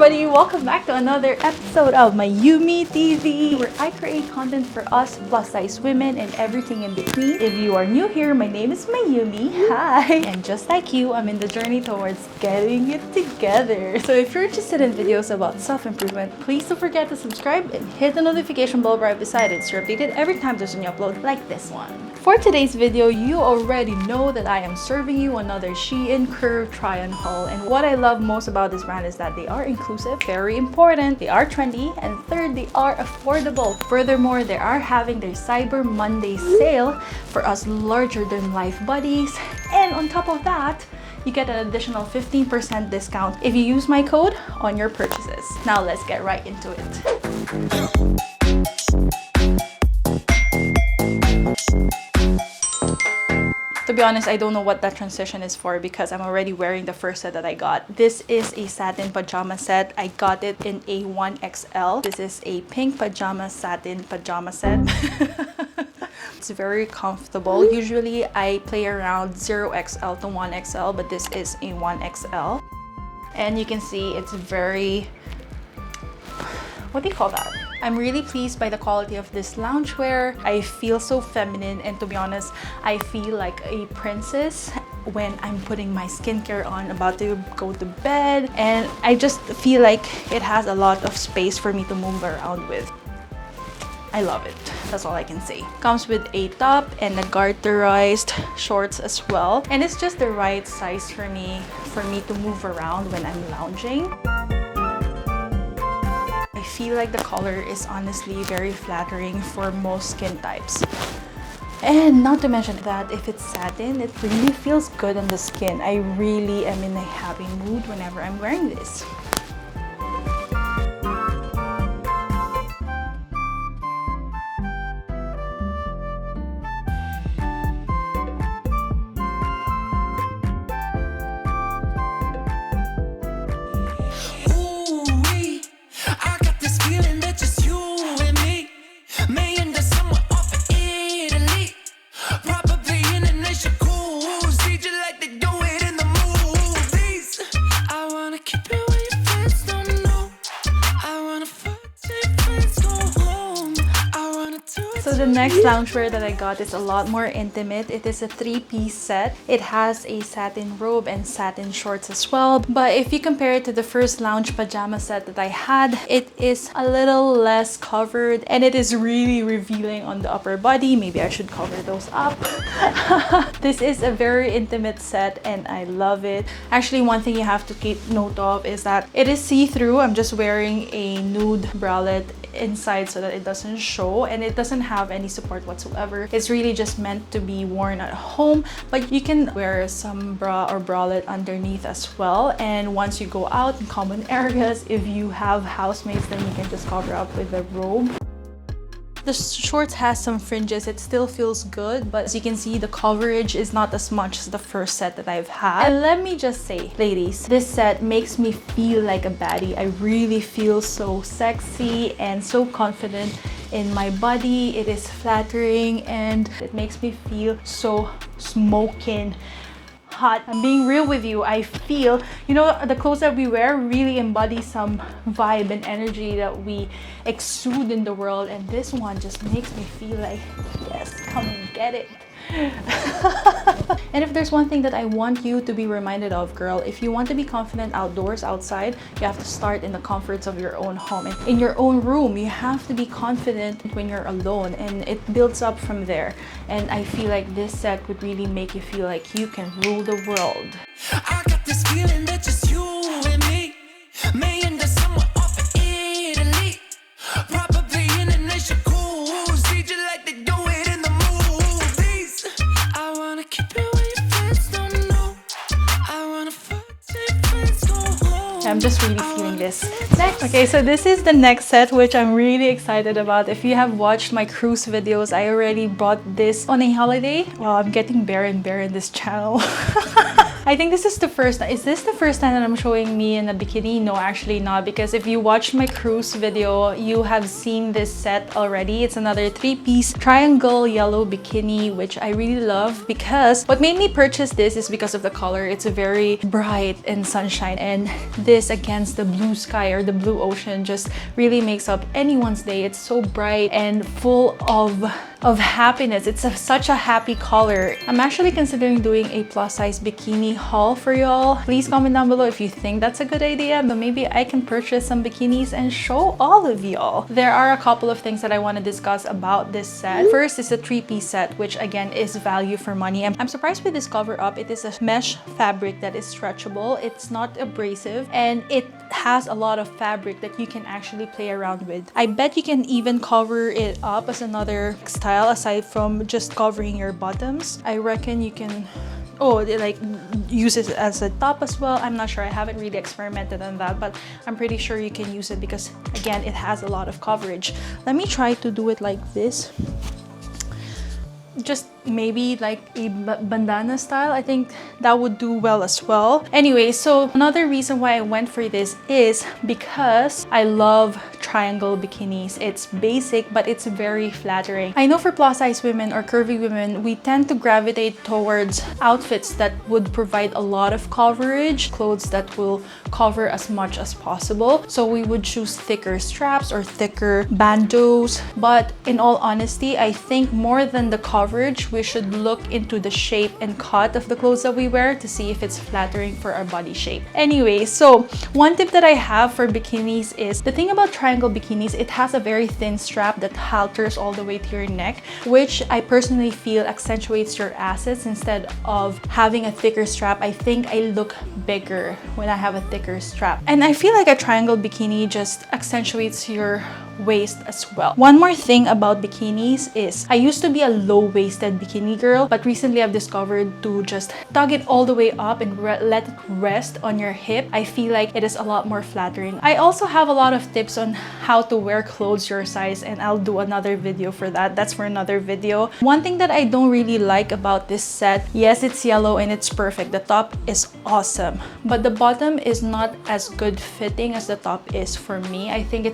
everybody, welcome back to another episode of Mayumi TV, where I create content for us plus size women and everything in between. If you are new here, my name is Mayumi. Hi! And just like you, I'm in the journey towards getting it together. So if you're interested in videos about self-improvement, please don't forget to subscribe and hit the notification bell right beside it so you're updated every time there's a new upload like this one. For today's video, you already know that I am serving you another Shein curve try-on haul, and what I love most about this brand is that they are inclusive, very important, they are trendy, and third, they are affordable. Furthermore, they are having their Cyber Monday sale for us larger than life buddies, and on top of that, you get an additional 15% discount if you use my code on your purchases. Now let's get right into it. To be honest, I don't know what that transition is for because I'm already wearing the first set that I got. This is a satin pajama set. I got it in a 1XL. This is a pink pajama satin pajama set. It's very comfortable. Usually I play around 0XL to 1XL, but this is a 1XL. And you can see it's very... what do you call that? I'm really pleased by the quality of this loungewear. I feel so feminine, and to be honest, I feel like a princess when I'm putting my skincare on, about to go to bed, and I just feel like it has a lot of space for me to move around with. I love it. That's all I can say. Comes with a top and a garterized shorts as well, and it's just the right size for me to move around when I'm lounging. I feel like the color is honestly very flattering for most skin types. And not to mention that if it's satin, it really feels good on the skin. I really am in a happy mood whenever I'm wearing this. So the next loungewear that I got is a lot more intimate. It is a 3-piece set. It has a satin robe and satin shorts as well. But if you compare it to the first lounge pajama set that I had, it is a little less covered and it is really revealing on the upper body. Maybe I should cover those up. This is a very intimate set and I love it. Actually, one thing you have to keep note of is that it is see-through. I'm just wearing a nude bralette inside so that it doesn't show, and it doesn't have any support whatsoever. It's really just meant to be worn at home, but you can wear some bra or bralette underneath as well. And once you go out in common areas, if you have housemates, then you can just cover up with a robe. The shorts has some fringes. It still feels good, but as you can see, the coverage is not as much as the first set that I've had. And let me just say, ladies, this set makes me feel like a baddie. I really feel so sexy and so confident in my body. It is flattering and it makes me feel so smoking hot. I'm being real with you. I feel, you know, the clothes that we wear really embody some vibe and energy that we exude in the world, and this one just makes me feel like, yes, come and get it. And if there's one thing that I want you to be reminded of, girl, if you want to be confident outdoors, outside, you have to start in the comforts of your own home. And in your own room, you have to be confident when you're alone, and it builds up from there. And I feel like this set would really make you feel like you can rule the world. I got this feeling that just you and me and someone off in Italy, probably in a nation cool, see you like they do it in the movies. I wanna keep it where your friends don't know. I wanna fuck till friends go home. I'm just really feeling this. Next. Okay, so this is the next set, which I'm really excited about. If you have watched my cruise videos, I already bought this on a holiday. Well, I'm getting bare and bare in this channel. I think this is the first, is this the first time that I'm showing me in a bikini? No, actually not, because if you watched my cruise video, you have seen this set already. It's another 3-piece triangle yellow bikini, which I really love because what made me purchase this is because of the color. It's a very bright and sunshine, and this against the blue sky or the blue ocean just really makes up anyone's day. It's so bright and full of happiness. It's such a happy color. I'm actually considering doing a plus size bikini haul for y'all. Please comment down below if you think that's a good idea, but maybe I can purchase some bikinis and show all of y'all. There are a couple of things that I want to discuss about this set. First is a 3-piece set, which again is value for money. I'm surprised with this cover up. It is a mesh fabric that is stretchable. It's not abrasive, and it has a lot of fabric that you can actually play around with. I bet you can even cover it up as another style aside from just covering your bottoms. I reckon you can like use it as a top as well. I'm not sure, I haven't really experimented on that, but I'm pretty sure you can use it because again, it has a lot of coverage. Let me try to do it like this. Just maybe like a bandana style. I think that would do well as well. Anyway, so another reason why I went for this is because I love triangle bikinis. It's basic, but it's very flattering. I know for plus size women or curvy women, we tend to gravitate towards outfits that would provide a lot of coverage, clothes that will cover as much as possible. So we would choose thicker straps or thicker bandeaus. But in all honesty, I think more than the coverage, we should look into the shape and cut of the clothes that we wear to see if it's flattering for our body shape. Anyway, so one tip that I have for bikinis is the thing about triangle bikinis, it has a very thin strap that halters all the way to your neck, which I personally feel accentuates your assets instead of having a thicker strap. I think I look bigger when I have a thicker strap. And I feel like a triangle bikini just accentuates your waist as well. One more thing about bikinis is I used to be a low-waisted bikini girl, but recently I've discovered to just tug it all the way up and let it rest on your hip. I feel like it is a lot more flattering. I also have a lot of tips on how to wear clothes your size, and I'll do another video for that. That's for another video. One thing that I don't really like about this set, yes, it's yellow and it's perfect. The top is awesome, but the bottom is not as good fitting as the top is for me. I think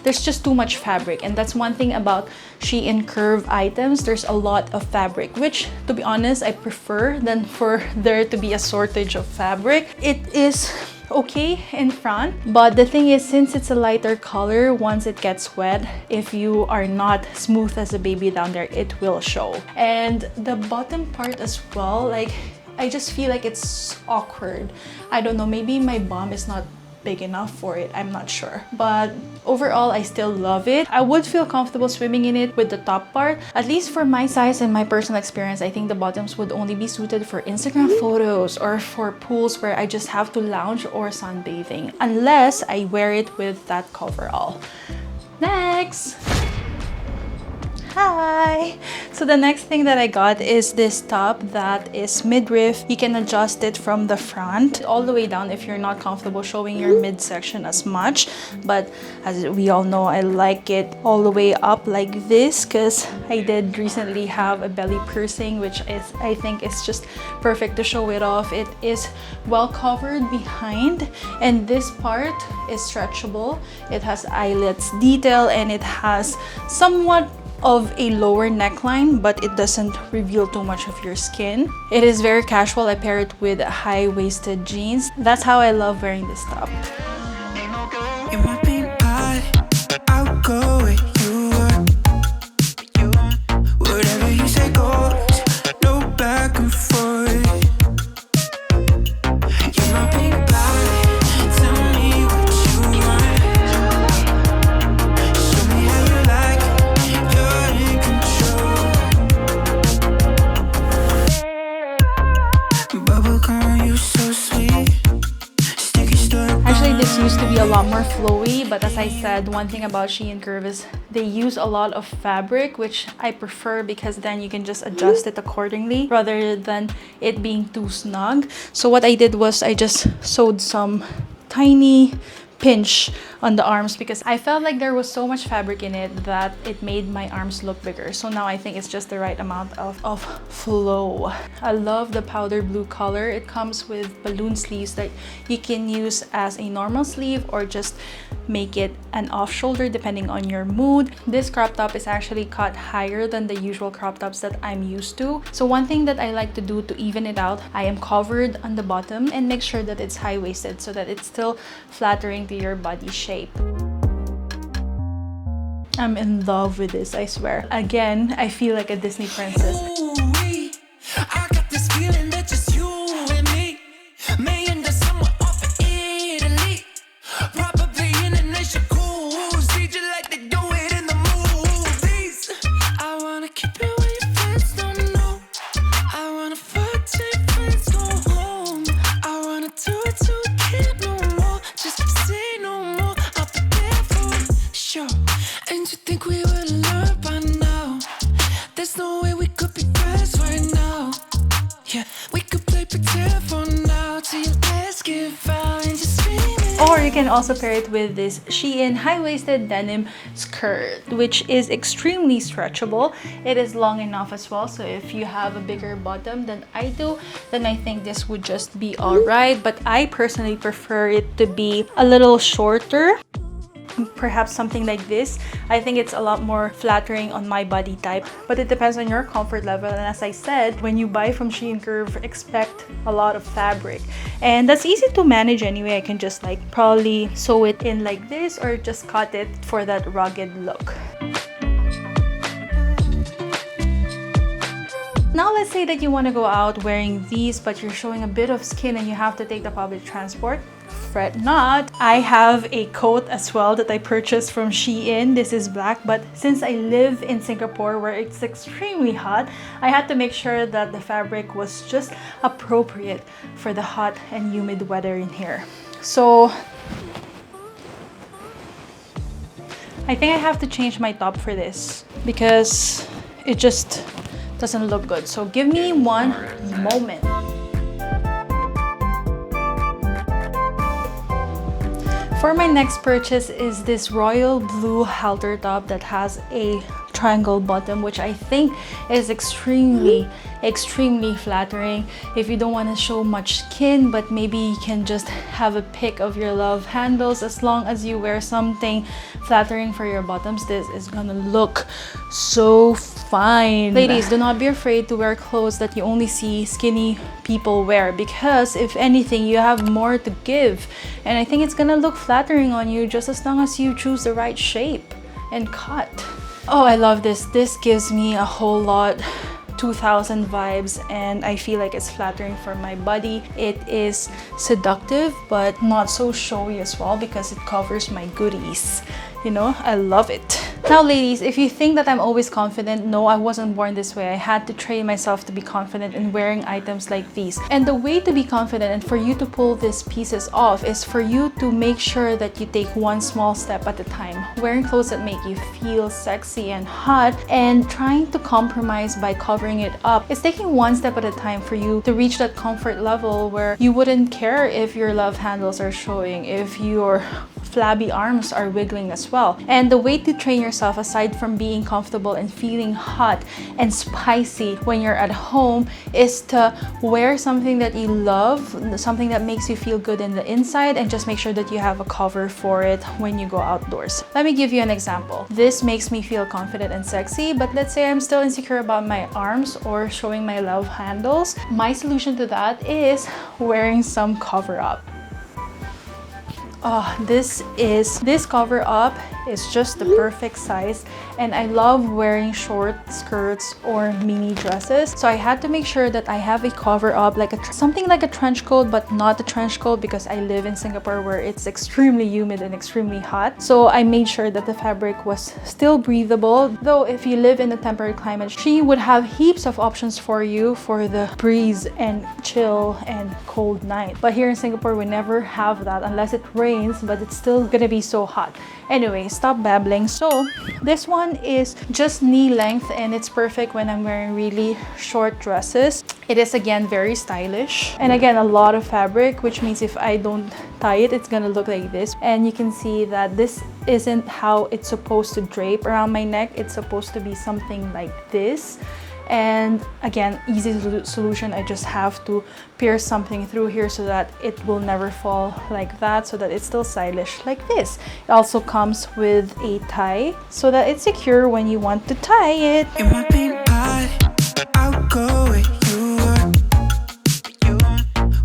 there's just too much fabric, and that's one thing about Shein curve items. There's a lot of fabric, which to be honest I prefer than for there to be a shortage of fabric. It is okay in front, but the thing is, since it's a lighter color, once it gets wet, if you are not smooth as a baby down there, it will show. And the bottom part as well, like I just feel like it's awkward. I don't know, maybe my bum is not big enough for it, I'm not sure, but overall I still love it. I would feel comfortable swimming in it with the top part. At least for my size and my personal experience, I think the bottoms would only be suited for Instagram photos or for pools where I just have to lounge or sunbathing, unless I wear it with that coverall. Next! Hi! So the next thing that I got is this top that is midriff. You can adjust it from the front all the way down if you're not comfortable showing your midsection as much. But as we all know, I like it all the way up like this because I did recently have a belly piercing, which is, I think, is just perfect to show it off. It is well covered behind, and this part is stretchable. It has eyelets detail, and it has somewhat of a lower neckline, but it doesn't reveal too much of your skin. It is very casual. I pair it with high-waisted jeans. That's how I love wearing this top. It might be hard, I'll go where you want. Whatever you say goes, no back and forth. You might be blind, tell me what you want. Show me how you like it, you're in control. Bubblegum, you so sweet. Actually, this used to be a lot more flowy, but as I said, one thing about Shein Curve is they use a lot of fabric, which I prefer because then you can just adjust it accordingly rather than it being too snug. So what I did was I just sewed some tiny pinch on the arms because I felt like there was so much fabric in it that it made my arms look bigger. So now I think it's just the right amount of flow. I love the powder blue color. It comes with balloon sleeves that you can use as a normal sleeve or just make it an off shoulder depending on your mood. This crop top is actually cut higher than the usual crop tops that I'm used to. So one thing that I like to do to even it out, I am covered on the bottom and make sure that it's high-waisted so that it's still flattering to your body shape. I'm in love with this, I swear. Again, I feel like a Disney princess. Ooh-wee, I got this feeling that just you and me may end up somewhere off of Italy. Probably in a nation cruise. Treat you like they do it in the movies. I wanna keep it where your friends don't know. I wanna fuck till your friends go home. I wanna do it till we can't no more. Just say no more. I'll be there for sure. And you think we would learn by now? There's no way we could be friends right now. Yeah, we could play pretend for now till your legs give out and just screaming. Or you can also pair it with this Shein high-waisted denim skirt, which is extremely stretchable. It is long enough as well, so if you have a bigger bottom than I do, then I think this would just be alright. But I personally prefer it to be a little shorter. Perhaps something like this. I think it's a lot more flattering on my body type, but it depends on your comfort level. And as I said, when you buy from Shein Curve, expect a lot of fabric, and that's easy to manage anyway. I can just like probably sew it in like this or just cut it for that rugged look. Now let's say that you want to go out wearing these, but you're showing a bit of skin and you have to take the public transport. Fret not. I have a coat as well that I purchased from Shein. This is black, but since I live in Singapore where it's extremely hot, I had to make sure that the fabric was just appropriate for the hot and humid weather in here. So I think I have to change my top for this because it just doesn't look good. So give me one moment. For my next purchase is this royal blue halter top that has a triangle bottom, which I think is extremely flattering if you don't want to show much skin, but maybe you can just have a pic of your love handles. As long as you wear something flattering for your bottoms, this is gonna look so fine. Ladies, do not be afraid to wear clothes that you only see skinny people wear, because if anything, you have more to give, and I think it's gonna look flattering on you just as long as you choose the right shape and cut. Oh, I love this. This gives me a whole lot 2000 vibes, and I feel like it's flattering for my body. It is seductive but not so showy as well because it covers my goodies. You know, I love it. Now ladies, if you think that I'm always confident, no, I wasn't born this way. I had to train myself to be confident in wearing items like these. And the way to be confident and for you to pull these pieces off is for you to make sure that you take one small step at a time. Wearing clothes that make you feel sexy and hot and trying to compromise by covering it up. It's taking one step at a time for you to reach that comfort level where you wouldn't care if your love handles are showing, if your flabby arms are wiggling as well. And the way to train yourself, aside from being comfortable and feeling hot and spicy when you're at home, is to wear something that you love, something that makes you feel good in the inside, and just make sure that you have a cover for it when you go outdoors. Let me give you an example. This makes me feel confident and sexy, but let's say I'm still insecure about my arms or showing my love handles. My solution to that is wearing some cover up. Oh, this cover up is just the perfect size, and I love wearing short skirts or mini dresses. So I had to make sure that I have a cover up, like something like a trench coat, but not a trench coat because I live in Singapore where it's extremely humid and extremely hot. So I made sure that the fabric was still breathable. Though if you live in a temperate climate, she would have heaps of options for you for the breeze and chill and cold night. But here in Singapore, we never have that unless it rains, but it's still gonna be so hot. Anyway, stop babbling. So this one is just knee length and it's perfect when I'm wearing really short dresses. It is again very stylish, and again a lot of fabric, which means if I don't tie it, it's gonna look like this. And you can see that this isn't how it's supposed to drape around my neck. It's supposed to be something like this. And again, easy solution, I just have to pierce something through here so that it will never fall like that, so that it's still stylish like this. It also comes with a tie so that it's secure when you want to tie it. In my pink eye, I'll go where you are.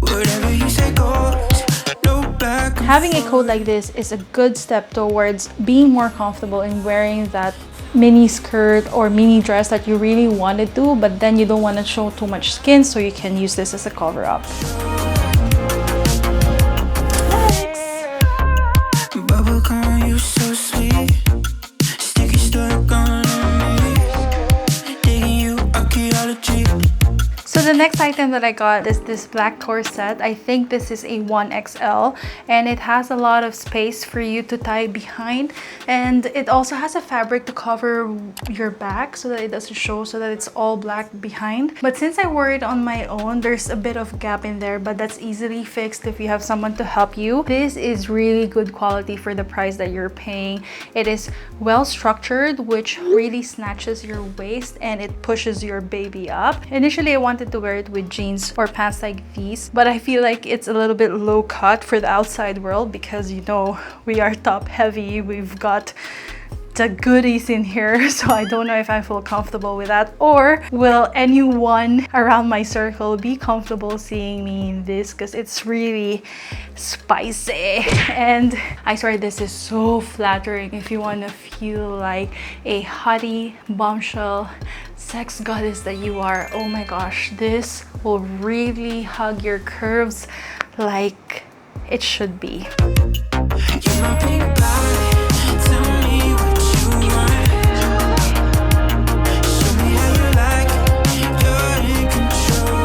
Whatever you say goes, no back and Having a coat like this is a good step towards being more comfortable in wearing that mini skirt or mini dress that you really wanted to, but then you don't want to show too much skin, so you can use this as a cover up. bubblegum, you so sweet. Sticky stuck on me. Digging you, archaeology. So the next item that I got is this black corset. I think this is a 1XL, and it has a lot of space for you to tie behind, and it also has a fabric to cover your back so that it doesn't show, so that it's all black behind. But since I wore it on my own, there's a bit of gap in there, but that's easily fixed if you have someone to help you. This is really good quality for the price that you're paying. It is well structured, which really snatches your waist and it pushes your baby up. Initially I wanted to wear it with jeans or pants like these, but I feel like it's a little bit low cut for the outside world because, you know, we are top heavy, we've got the goodies in here, so I don't know if I feel comfortable with that, or will anyone around my circle be comfortable seeing me in this, because it's really spicy. And I swear this is so flattering if you want to feel like a hottie bombshell sex goddess that you are. Oh my gosh, this will really hug your curves like it should be. You're my pink eye. Tell me what you want. Show me how you like it. You're in control.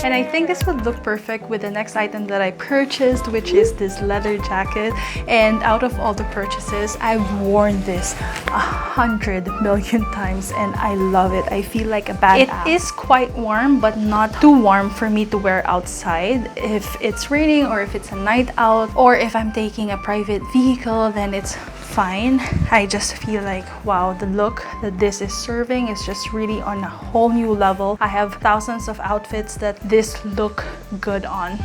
And I think this would look perfect with the next item that I purchased, which is this leather jacket. And out of all the purchases, I've worn this 100 million times and I love it. I feel like a badass. It is quite warm, but not too warm for me to wear outside. If it's raining or if it's a night out or if I'm taking a private vehicle, then it's fine. I just feel like, wow, the look that this is serving is just really on a whole new level. I have thousands of outfits that this look good on.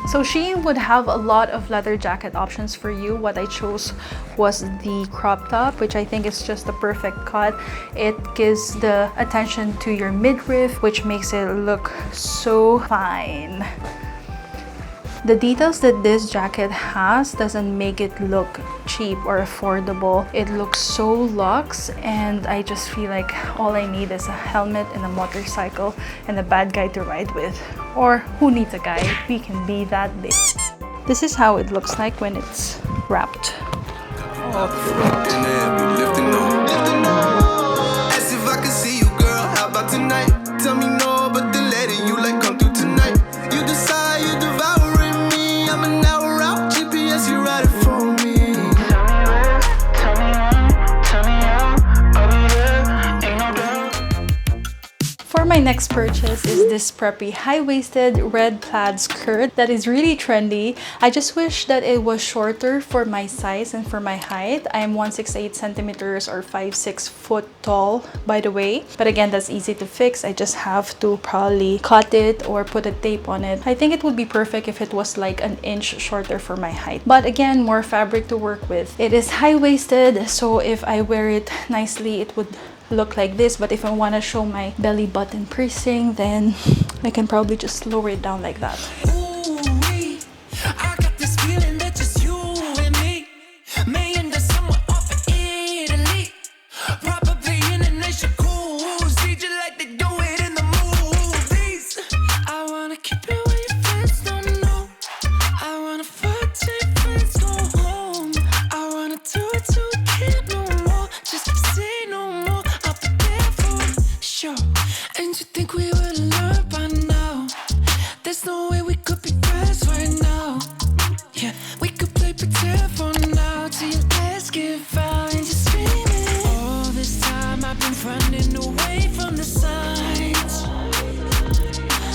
So Shein would have a lot of leather jacket options for you. What I chose was the crop top, which I think is just the perfect cut. It gives the attention to your midriff, which makes it look so fine. The details that this jacket has doesn't make it look cheap or affordable. It looks so luxe, and I just feel like all I need is a helmet and a motorcycle and a bad guy to ride with. Or who needs a guy? We can be that big. This is how it looks like when it's wrapped. As if I could see you, girl. How about tonight? Tell me no, but the lady you like come through tonight. You decide you're devouring me. I'm an hour out. GPS, you ride it for me. Tell me how. I'll be there. Ain't no doubt. For my next purchase is this preppy high-waisted red plaid skirt that is really trendy. I just wish that it was shorter for my size and for my height. I am 168 centimeters or 5'6" foot tall, by the way. But again, that's easy to fix. I just have to probably cut it or put a tape on it. I think it would be perfect if it was like an inch shorter for my height. But again, more fabric to work with. It is high-waisted, so if I wear it nicely, it would look like this. But if I want to show my belly button piercing, then I can probably just lower it down like that. Ooh-wee. I got this feeling that just you and me. May end up somewhere off of Italy. Probably in a nation cruise. Treat you like they do it in the movies. I wanna keep it where your friends don't know. I wanna fuck till your friends go home. I wanna do it till we can't no more. Just say no more. I'll be there for sure. And you think we would learn by now? There's no way we could running away from the signs.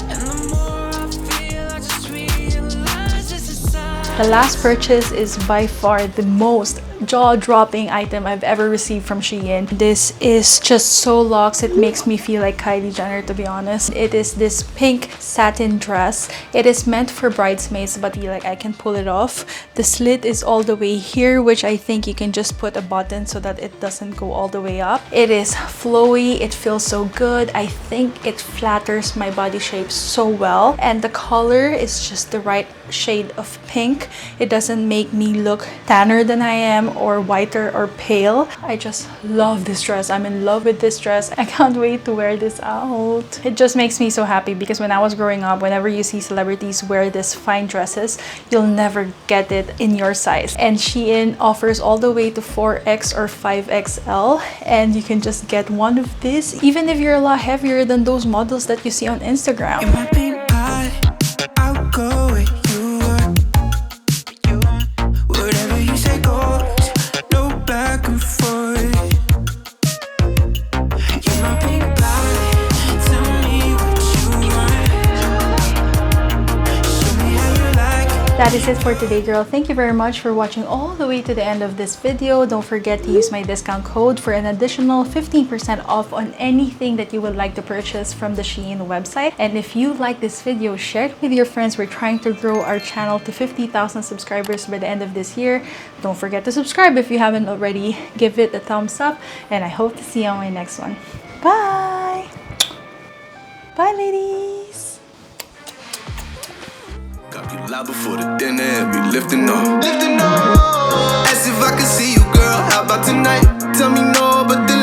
And the more I feel, I just realize it's a sign. The last purchase is by far the most jaw-dropping item I've ever received from Shein. This is just so luxe. It makes me feel like Kylie Jenner, to be honest. It is this pink satin dress. It is meant for bridesmaids, but like I can pull it off. The slit is all the way here, which I think you can just put a button so that it doesn't go all the way up. It is flowy. It feels so good. I think it flatters my body shape so well, and the color is just the right shade of pink. It doesn't make me look tanner than I am or whiter or pale. I just love this dress. I'm in love with this dress. I can't wait to wear this out. It just makes me so happy because when I was growing up, whenever you see celebrities wear these fine dresses, you'll never get it in your size. And Shein offers all the way to 4X or 5XL, and you can just get one of these even if you're a lot heavier than those models that you see on Instagram. In my pink eye, I'll go with you. Whatever you say goes, no back and forth. You're my pink eye, tell me what you want. Show me how you like it. That is it for today, girl. Thank you very much for watching all the way to the end of this video. Don't forget to use my discount code for an additional 15% off on anything that you would like to purchase from the Shein website. And if you like this video, share it with your friends. We're trying to grow our channel to 50,000 subscribers by the end of this year. Don't forget to subscribe if you haven't already. Give it a thumbs up, and I hope to see you on my next one. Bye! Bye, ladies! Got you loud before the dinner and we lifting up. As if I could see you, girl. How about tonight? Tell me no, but the